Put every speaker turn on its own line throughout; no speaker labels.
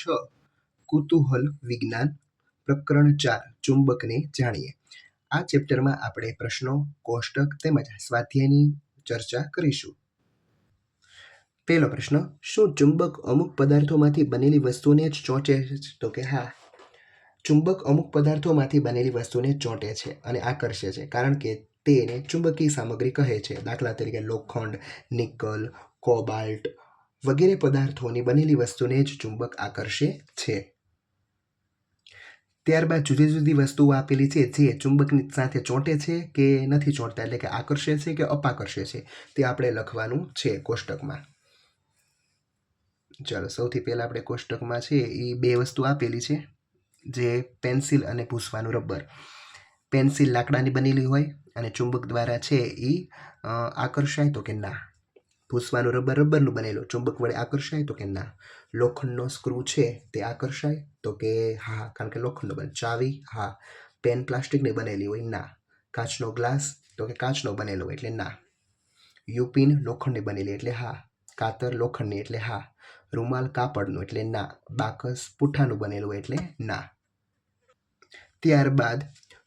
6 કુતૂહલ વિજ્ઞાન પ્રકરણ 4 ચુંબકને જાણીએ. આ ચેપ્ટરમાં આપણે પ્રશ્નો, કોષ્ટક તેમજ સ્વાધ્યાયની ચર્ચા કરીશું. પહેલો પ્રશ્ન, શું ચુંબક અમુક પદાર્થોમાંથી બનેલી વસ્તુને જ ચોંટે છે? તો કે હા, ચુંબક અમુક પદાર્થોમાંથી બનેલી વસ્તુને ચોંટે છે અને આકર્ષે છે, કારણ કે તેને ચુંબકીય સામગ્રી કહે છે. દાખલા તરીકે લોખંડ, નિકલ, કોબાલ્ટ વગેરે પદાર્થોની બનેલી વસ્તુને જ ચુંબક આકર્ષે છે. ત્યારબાદ જુદી જુદી વસ્તુઓ આપેલી છે જે ચુંબકની સાથે ચોંટે છે કે નથી ચોંટતા, એટલે કે આકર્ષે છે કે અપાકર્ષે છે, તે આપણે લખવાનું છે કોષ્ટકમાં. ચાલો, સૌથી પહેલા આપણે કોષ્ટકમાં છે એ બે વસ્તુ આપેલી છે, જે પેન્સિલ અને ભૂસવાનું રબર. પેન્સિલ લાકડાની બનેલી હોય અને ચુંબક દ્વારા છે એ આકર્ષાય તો કે ના. ભૂસવાનું રબર રબરનું બનેલું, ચુંબક વડે આકર્ષાય તો કે ના. લોખંડનો સ્ક્રૂ છે તે આકર્ષાય તો કે હા, કારણ કે લોખંડનો બને. ચાવી હા. પેન પ્લાસ્ટિકની બનેલી હોય ના. કાચનો ગ્લાસ તો કે કાચનો બનેલો હોય એટલે ના. યુપિન લોખંડની બનેલી એટલે હા. કાતર લોખંડની એટલે હા. રૂમાલ કાપડનું એટલે ના. બાકસ પૂઠાનું બનેલું હોય એટલે ના. ત્યારબાદ,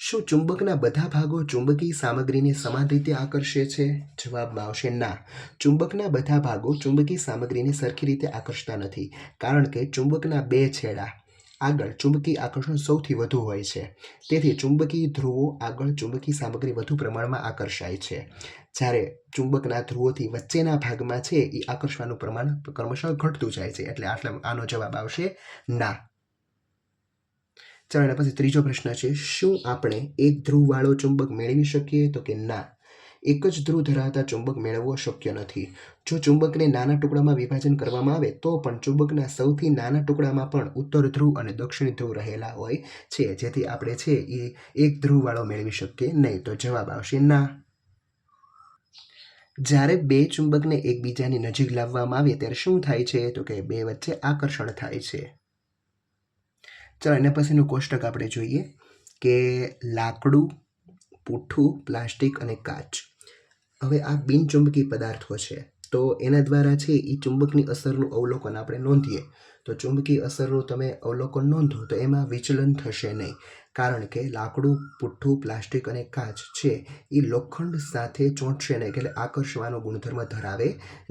શું ચુંબકના બધા ભાગો ચુંબકીય સામગ્રીને સમાન રીતે આકર્ષે છે? જવાબમાં આવશે ના. ચુંબકના બધા ભાગો ચુંબકીય સામગ્રીને સરખી રીતે આકર્ષતા નથી, કારણ કે ચુંબકના બે છેડા આગળ ચુંબકીય આકર્ષણ સૌથી વધુ હોય છે. તેથી ચુંબકીય ધ્રુવો આગળ ચુંબકીય સામગ્રી વધુ પ્રમાણમાં આકર્ષાય છે, જ્યારે ચુંબકના ધ્રુવોથી વચ્ચેના ભાગમાં છે એ આકર્ષવાનું પ્રમાણ ક્રમશઃ ઘટતું જાય છે. એટલે આનો જવાબ આવશે ના. ચાલો, એના પછી ત્રીજો પ્રશ્ન છે, શું આપણે એક ધ્રુવવાળો ચુંબક મેળવી શકીએ? તો કે ના. એક જ ધ્રુવ ધરાવતા ચુંબક મેળવવો શક્ય નથી. જો ચુંબકને નાના ટુકડામાં વિભાજન કરવામાં આવે તો પણ ચુંબકના સૌથી નાના ટુકડામાં પણ ઉત્તર ધ્રુવ અને દક્ષિણ ધ્રુવ રહેલા હોય છે, જેથી આપણે છે એ એક ધ્રુવવાળો મેળવી શકીએ નહીં. તો જવાબ આવશે ના. જ્યારે બે ચુંબકને એકબીજાની નજીક લાવવામાં આવે ત્યારે શું થાય છે? તો કે બે વચ્ચે આકર્ષણ થાય છે. ચાલો, એના પછીનું કોષ્ટક આપણે જોઈએ કે લાકડું, પૂઠું, પ્લાસ્ટિક અને કાચ. હવે આ બિનચુંબકીય પદાર્થો છે, તો એના દ્વારા છે એ ચુંબકની અસરનું અવલોકન આપણે નોંધીએ. તો ચુંબકીય અસરનું તમે અવલોકન નોંધો તો એમાં વિચલન થશે નહીં, કારણ કે લાકડું, પૂઠું, પ્લાસ્ટિક અને કાચ છે એ લોખંડ સાથે ચોંટશે નહીં, એટલે આકર્ષવાનો ગુણધર્મ ધરાવે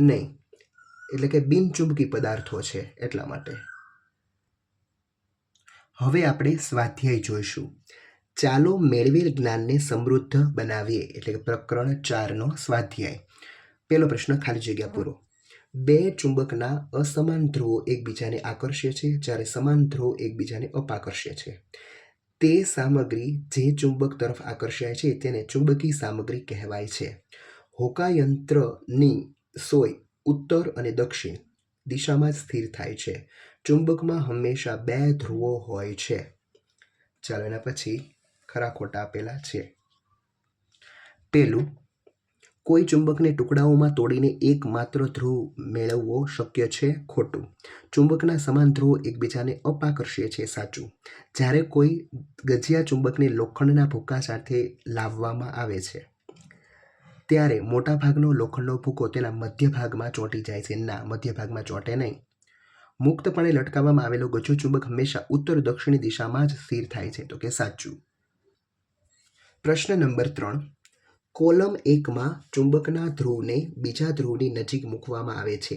નહીં. એટલે કે બિનચુંબકીય પદાર્થો છે એટલા માટે. હવે આપણે સ્વાધ્યાય જોઈશું. ચાલો મેળવેલ જ્ઞાનને સમૃદ્ધ બનાવીએ, એટલે કે પ્રકરણ 4નો સ્વાધ્યાય. પહેલો પ્રશ્ન, ખાલી જગ્યા પૂરો. બે ચુંબકના અસમાન ધ્રુવો એકબીજાને આકર્ષે છે, જ્યારે સમાન ધ્રુવો એકબીજાને અપાકર્ષે છે. તે સામગ્રી જે ચુંબક તરફ આકર્ષાય છે તેને ચુંબકીય સામગ્રી કહેવાય છે. હોકાયંત્રની સોય ઉત્તર અને દક્ષિણ દિશામાં જ સ્થિર થાય છે. ચુંબકમાં હંમેશા બે ધ્રુવો હોય છે. ચાલો, એના પછી ખરા ખોટા આપેલા છે. પહેલું, કોઈ ચુંબકને ટુકડાઓમાં તોડીને એકમાત્ર ધ્રુવ મેળવવો શક્ય છે? ખોટું. ચુંબકના સમાન ધ્રુવો એકબીજાને અપાકર્ષે છે? સાચું. જ્યારે કોઈ ગજિયા ચુંબકને લોખંડના ભૂકા સાથે લાવવામાં આવે છે ત્યારે મોટાભાગનો લોખંડનો ભૂકો તેના મધ્ય ભાગમાં ચોંટી જાય છે? ના, મધ્ય ભાગમાં ચોંટે નહીં. મુક્તપણે લટકાવવામાં આવેલો ગજિયો ચુંબક હંમેશા ઉત્તર દક્ષિણી દિશામાં જ સ્થિર થાય છે? તો કે સાચું. પ્રશ્ન નંબર 3, કોલમ 1માં ચુંબકના ધ્રુવને બીજા ધ્રુવની નજીક મૂકવામાં આવે છે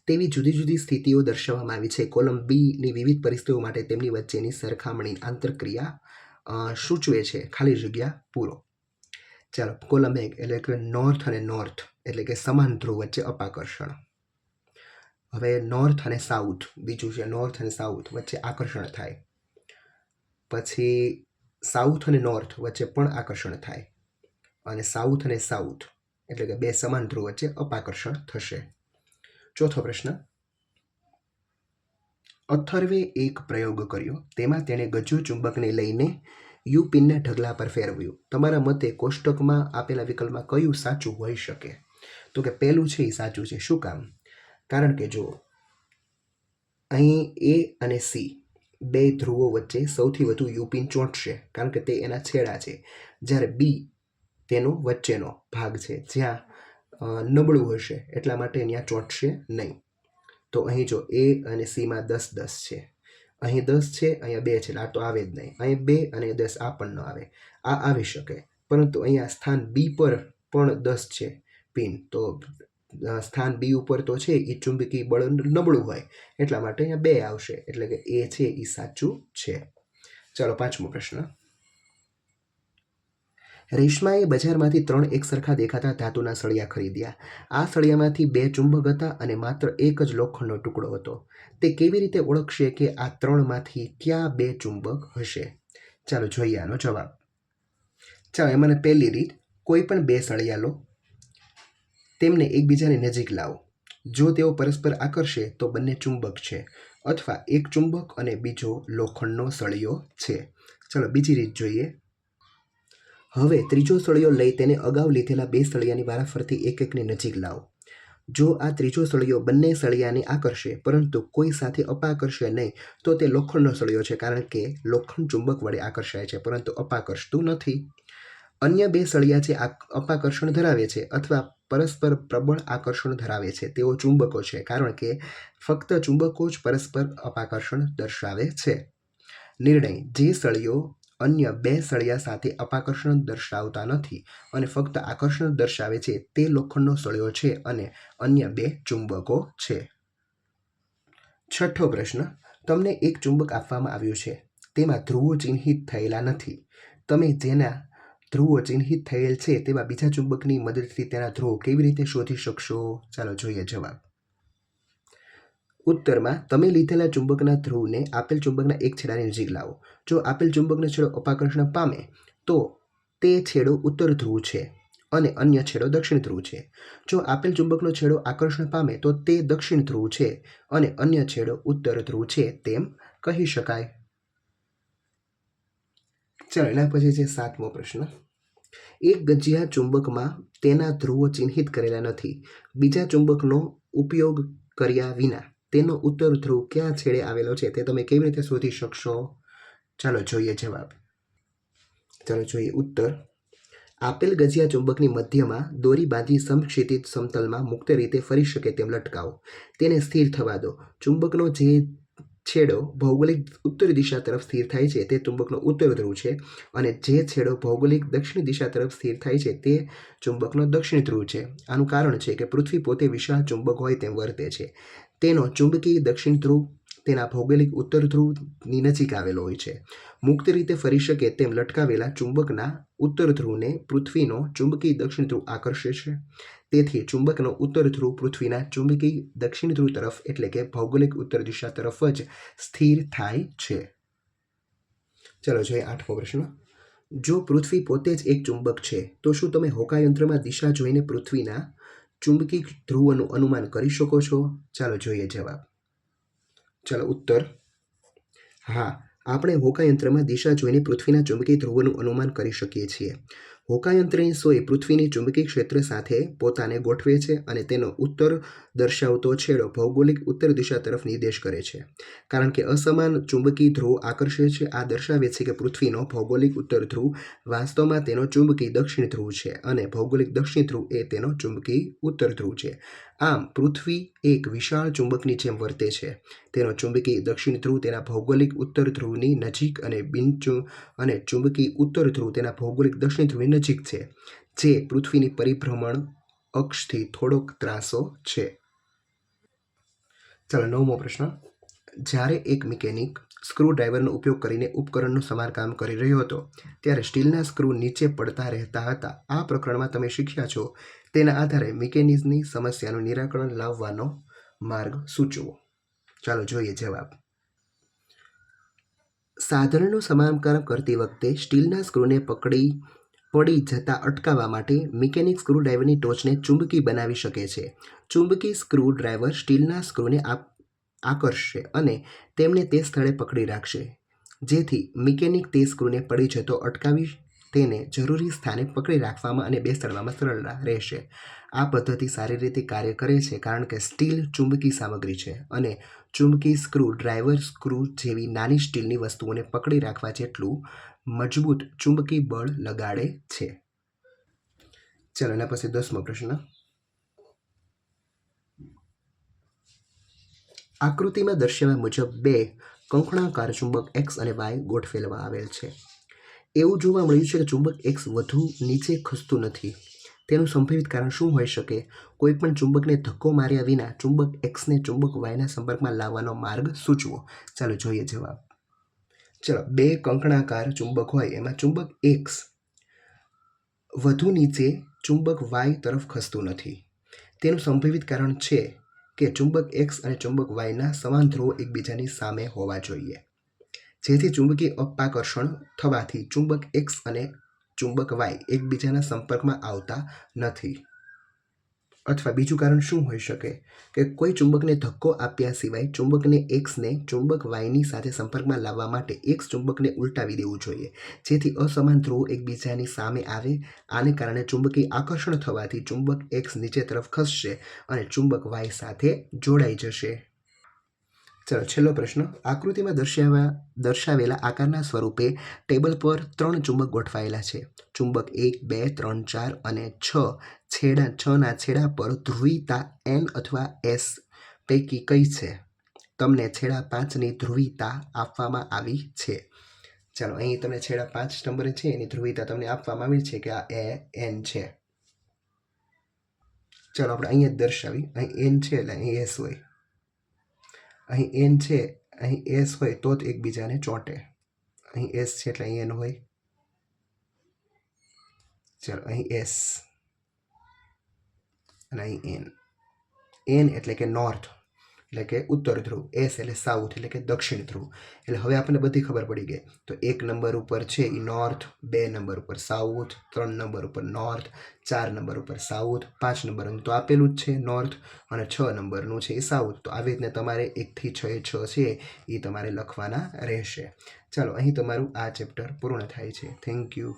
તેવી જુદી જુદી સ્થિતિઓ દર્શાવવામાં આવી છે. કોલમ બીની વિવિધ પરિસ્થિતિઓ માટે તેમની વચ્ચેની સરખામણી આંતરક્રિયા સૂચવે છે. ખાલી જગ્યા પૂરો. ચાલો, કોલમ 1 એટલે કે નોર્થ અને નોર્થ, એટલે કે સમાન ધ્રુવ વચ્ચે અપાકર્ષણ. હવે નોર્થ અને સાઉથ બીજું છે, નોર્થ અને સાઉથ વચ્ચે આકર્ષણ થાય. પછી સાઉથ અને નોર્થ વચ્ચે પણ આકર્ષણ થાય. અને સાઉથ અને સાઉથ એટલે કે બે સમાન ધ્રુવ વચ્ચે અપાકર્ષણ થશે. ચોથો પ્રશ્ન, અથર્વે એક પ્રયોગ કર્યો. તેમાં તેણે ગજ્યો ચુંબકને લઈને યુપિનના ઢગલા પર ફેરવ્યું. તમારા મતે કોષ્ટકમાં આપેલા વિકલ્પમાં કયું સાચું હોઈ શકે? તો કે પહેલું છે એ સાચું છે. શું કામ? કારણ કે જો અહીં એ અને સી બે ધ્રુવો વચ્ચે સૌથી વધુ યુપિન ચોંટશે, કારણ કે તે એના છેડા છે, જ્યારે બી તેનો વચ્ચેનો ભાગ છે જ્યાં નબળું હશે, એટલા માટે ત્યાં ચોંટશે નહીં. તો અહીં જો એ અને સીમાં 10-10 છે, અહીં 10 છે, અહીંયા 2 છે, આ તો આવે જ નહીં. અહીં 2 અને 10 આ પણ ન આવે. આ આવી શકે, પરંતુ અહીંયા સ્થાન બી પર પણ 10 છે પિન, તો સ્થાન બી ઉપર તો છે એ ચુંબકીય બળ નબળું હોય, એટલા માટે અહીંયા 2 આવશે, એટલે કે એ છે એ સાચું છે. ચાલો 5મો પ્રશ્ન. રેશમાએ બજારમાંથી 3 એકસરખા દેખાતા ધાતુના સળિયા ખરીદ્યા. આ સળિયામાંથી 2 ચુંબક હતા અને માત્ર એક જ લોખંડનો ટુકડો હતો. તે કેવી રીતે ઓળખશે કે આ 3માંથી ક્યાં 2 ચુંબક હશે? ચાલો જોઈએ આનો જવાબ. ચાલો એમાંને પહેલી રીત, કોઈ પણ 2 સળિયા લો, તેમને એકબીજાની નજીક લાવો. જો તેઓ પરસ્પર આકર્ષે તો બંને ચુંબક છે, અથવા એક ચુંબક અને બીજો લોખંડનો સળિયો છે. ચાલો બીજી રીત જોઈએ. હવે ત્રીજો સળિયો લઈ તેને અગાઉ લીધેલા 2 સળિયાની વારાફરતી એક એકની નજીક લાવો. જો આ ત્રીજો સળિયો બંને સળિયાને આકર્ષે પરંતુ કોઈ સાથે અપાકર્ષે નહીં, તો તે લોખંડનો સળિયો છે, કારણ કે લોખંડ ચુંબક વડે આકર્ષાય છે પરંતુ અપાકર્ષતું નથી. અન્ય 2 સળિયા જે અપાકર્ષણ ધરાવે છે અથવા પરસ્પર પ્રબળ આકર્ષણ ધરાવે છે તેઓ ચુંબકો છે, કારણ કે ફક્ત ચુંબકો જ પરસ્પર અપાકર્ષણ દર્શાવે છે. નિર્ણય: જે સળિયો અન્ય 2 સળિયા સાથે અપાકર્ષણ દર્શાવતા નથી અને ફક્ત આકર્ષણ દર્શાવે છે તે લોખંડનો સળિયો છે અને અન્ય 2 ચુંબકો છે. 6થો પ્રશ્ન. તમને એક ચુંબક આપવામાં આવ્યું છે, તેમાં ધ્રુવો ચિહ્નિત થયેલા નથી. તમે જેના ધ્રુવો ચિહ્નિત થયેલ છે તેવા બીજા ચુંબકની મદદથી તેના ધ્રુવો કેવી રીતે શોધી શકશો? ચાલો જોઈએ જવાબ. ઉત્તરમાં તમે લીધેલા ચુંબકના ધ્રુવને આપેલ ચુંબકના એક છેડાની નજીક લાવો. જો આપેલ ચુંબકનો છેડો અપાકર્ષણ પામે તો તે છેડો ઉત્તર ધ્રુવ છે અને અન્ય છેડો દક્ષિણ ધ્રુવ છે. જો આપેલ ચુંબકનો છેડો આકર્ષણ પામે તો તે દક્ષિણ ધ્રુવ છે અને અન્ય છેડો ઉત્તર ધ્રુવ છે તેમ કહી શકાય. ચાલો એના પછી છે 7મો પ્રશ્ન. એક ગજિયા ચુંબકમાં તેના ધ્રુવો ચિહ્નિત કરેલા નથી. બીજા ચુંબકનો ઉપયોગ કર્યા વિના તેનો ઉત્તર ધ્રુવ ક્યાં છેડે આવેલો છે તે તમે કેવી રીતે શોધી શકશો? ચાલો જોઈએ જવાબ. ચાલો જોઈએ ઉત્તર. આપેલ ગજિયા ચુંબકની મધ્યમાં દોરી બાંધી સમક્ષિતિજ સમતલમાં મુક્ત રીતે ફરી શકે તેમ લટકાવો. તેને સ્થિર થવા દો. ચુંબકનો જે છેડો ભૌગોલિક ઉત્તર દિશા તરફ સ્થિર થાય છે તે ચુંબકનો ઉત્તર ધ્રુવ છે અને જે છેડો ભૌગોલિક દક્ષિણ દિશા તરફ સ્થિર થાય છે તે ચુંબકનો દક્ષિણ ધ્રુવ છે. આનું કારણ છે કે પૃથ્વી પોતે વિશાળ ચુંબક હોય તેમ વર્તે છે. તેનો ચુંબકીય દક્ષિણ ધ્રુવ તેના ભૌગોલિક ઉત્તર ધ્રુવની નજીક આવેલો હોય છે. મુક્ત રીતે ફરી શકે તેમ લટકાવેલા ચુંબકના ઉત્તર ધ્રુવને પૃથ્વીનો ચુંબકીય દક્ષિણ ધ્રુવ આકર્ષે છે. તેથી ચુંબકનો ઉત્તર ધ્રુવ પૃથ્વીના ચુંબકીય દક્ષિણ ધ્રુવ તરફ એટલે કે ભૌગોલિક ઉત્તર દિશા તરફ જ સ્થિર થાય છે. ચાલો જોઈએ 8મો પ્રશ્ન. જો પૃથ્વી પોતે જ એક ચુંબક છે તો શું તમે હોકાયંત્રમાં દિશા જોઈને પૃથ્વીના ચુંબકીય ધ્રુવોનું અનુમાન કરી શકો છો? ચાલો જોઈએ જવાબ. ચાલો ઉત્તર. હા, આપણે હોકાયંત્રમાં દિશા જોઈને પૃથ્વીના ચુંબકીય ધ્રુવોનું અનુમાન કરી શકીએ છીએ. હોકાયંત્રની સોય પૃથ્વીની ચુંબકીય ક્ષેત્ર સાથે પોતાને ગોઠવે છે અને તેનો ઉત્તર દર્શાવતો છેડો ભૌગોલિક ઉત્તર દિશા તરફ નિર્દેશ કરે છે. કારણ કે અસમાન ચુંબકીય ધ્રુવો આકર્ષે છે, આ દર્શાવે છે કે પૃથ્વીનો ભૌગોલિક ઉત્તર ધ્રુવ વાસ્તવમાં તેનો ચુંબકીય દક્ષિણ ધ્રુવ છે અને ભૌગોલિક દક્ષિણ ધ્રુવ એ તેનો ચુંબકીય ઉત્તર ધ્રુવ છે. આમ પૃથ્વી એક વિશાળ ચુંબકની જેમ વર્તે છે. તેનો ચુંબકીય દક્ષિણ ધ્રુવ તેના ભૌગોલિક ઉત્તર ધ્રુવની નજીક અને ચુંબકીય ઉત્તર ધ્રુવ તેના ભૌગોલિક દક્ષિણ ધ્રુવની નજીક છે, જે પૃથ્વીની પરિભ્રમણ અક્ષથી થોડોક ત્રાંસો છે. ચાલો 9મો પ્રશ્ન. જ્યારે એક મિકેનિક સ્ક્રૂ ડ્રાઈવરનો ઉપયોગ કરીને ઉપકરણનું સમારકામ કરી રહ્યો હતો ત્યારે સ્ટીલના સ્ક્રૂ નીચે પડતા રહેતા હતા. આ પ્રકરણમાં તમે શીખ્યા છો તેના આધારે મિકેનિઝમની સમસ્યાનું નિરાકરણ લાવવાનો માર્ગ સૂચવો. ચાલો જોઈએ જવાબ. સાધનનું સમારકામ કરતી વખતે સ્ટીલના સ્ક્રૂને પડી જતા અટકાવવા માટે મિકેનિક સ્ક્રૂ ડ્રાઈવરની ટોચને ચુંબકી બનાવી શકે છે. ચુંબકી સ્ક્રૂ ડ્રાઈવર સ્ટીલના સ્ક્રૂને આકર્ષશે અને તેમને તે સ્થળે પકડી રાખશે, જેથી મિકેનિક તે સ્ક્રૂને પડી જતો અટકાવી તેને જરૂરી સ્થાને પકડી રાખવામાં અને બેસાડવામાં સરળતા રહેશે. આ પદ્ધતિ સારી રીતે કાર્ય કરે છે કારણ કે સ્ટીલ ચુંબકી સામગ્રી છે અને ચુંબકી સ્ક્રૂ ડ્રાઈવર સ્ક્રૂ જેવી નાની સ્ટીલની વસ્તુઓને પકડી રાખવા જેટલું મજબૂત ચુંબકી બળ લગાડે છે. ચાલો એના પછી 10મો પ્રશ્ન. આકૃતિમાં દર્શાવ્યા મુજબ 2 કંકણાકાર ચુંબક એક્સ અને વાય ગોઠવેલમાં આવેલ છે. એવું જોવા મળ્યું છે કે ચુંબક એક્સ વધુ નીચે ખસતું નથી. તેનું સંભવિત કારણ શું હોઈ શકે? કોઈ પણ ચુંબકને ધક્કો માર્યા વિના ચુંબક એક્સને ચુંબક વાયના સંપર્કમાં લાવવાનો માર્ગ સૂચવો. ચાલો જોઈએ જવાબ. ચલો, બે કંકણાકાર ચુંબક હોય એમાં ચુંબક એક્સ વધુ નીચે ચુંબક વાય તરફ ખસતું નથી. તેનું સંભવિત કારણ છે કે ચુંબક એક્સ અને ચુંબક વાયના સમાન ધ્રુવો એકબીજાની સામે હોવા જોઈએ, જેથી ચુંબકીય અપાકર્ષણ થવાથી ચુંબક એક્સ અને ચુંબક વાય એકબીજાના સંપર્કમાં આવતા નથી. અથવા બીજું કારણ શું હોઈ શકે કે કોઈ ચુંબકને ધક્કો આપ્યા સિવાય ચુંબકને એક્સને ચુંબક વાયની સાથે સંપર્કમાં લાવવા માટે એક્સ ચુંબકને ઉલટાવી દેવું જોઈએ, જેથી અસમાન ધ્રુવો એકબીજાની સામે આવે. આને કારણે ચુંબકીય આકર્ષણ થવાથી ચુંબક એક્સ નીચે તરફ ખસશે અને ચુંબક વાય સાથે જોડાઈ જશે. ચલો, છેલ્લો પ્રશ્ન. આકૃતિમાં દર્શાવેલા આકારના સ્વરૂપે ટેબલ પર 3 ચુંબક ગોઠવાયેલા છે. ચુંબક 1, 2, 3, 4 અને 6 ના છેડા પર ધ્રુવીયતા N અથવા S પૈકી કઈ છે? તમને છેડા 5ની ધ્રુવીયતા આપવામાં આવી છે. ચાલો, અહીં તમને છેડા 5 નંબરે છે એની ધ્રુવીયતા તમને આપવામાં આવી છે કે આ N છે. ચાલો આપણે અહીંયા જ દર્શાવી. અહીં N છે એટલે અહીં S હોય. અહીં N છે, અહીં S હોય તો જ એકબીજાને ચોંટે. અહીં S છે એટલે અહીં N હોય. ચાલો, અહીં S અને અહીં N એટલે કે નોર્થ એટલે કે ઉત્તર ધ્રુવ, S એટલે સાઉથ એટલે કે દક્ષિણ ધ્રુવ. એટલે હવે આપણને બધી ખબર પડી ગઈ. તો 1 નંબર ઉપર છે એ નોર્થ, 2 નંબર ઉપર સાઉથ, 3 નંબર ઉપર નોર્થ, 4 નંબર ઉપર સાઉથ, 5 નંબરનું તો આપેલું જ છે નોર્થ અને 6 નંબરનું છે એ સાઉથ. તો આવી રીતને તમારે 1 થી 6 છે એ તમારે લખવાના રહેશે. ચાલો, અહીં તમારું આ ચેપ્ટર પૂર્ણ થાય છે. Thank you.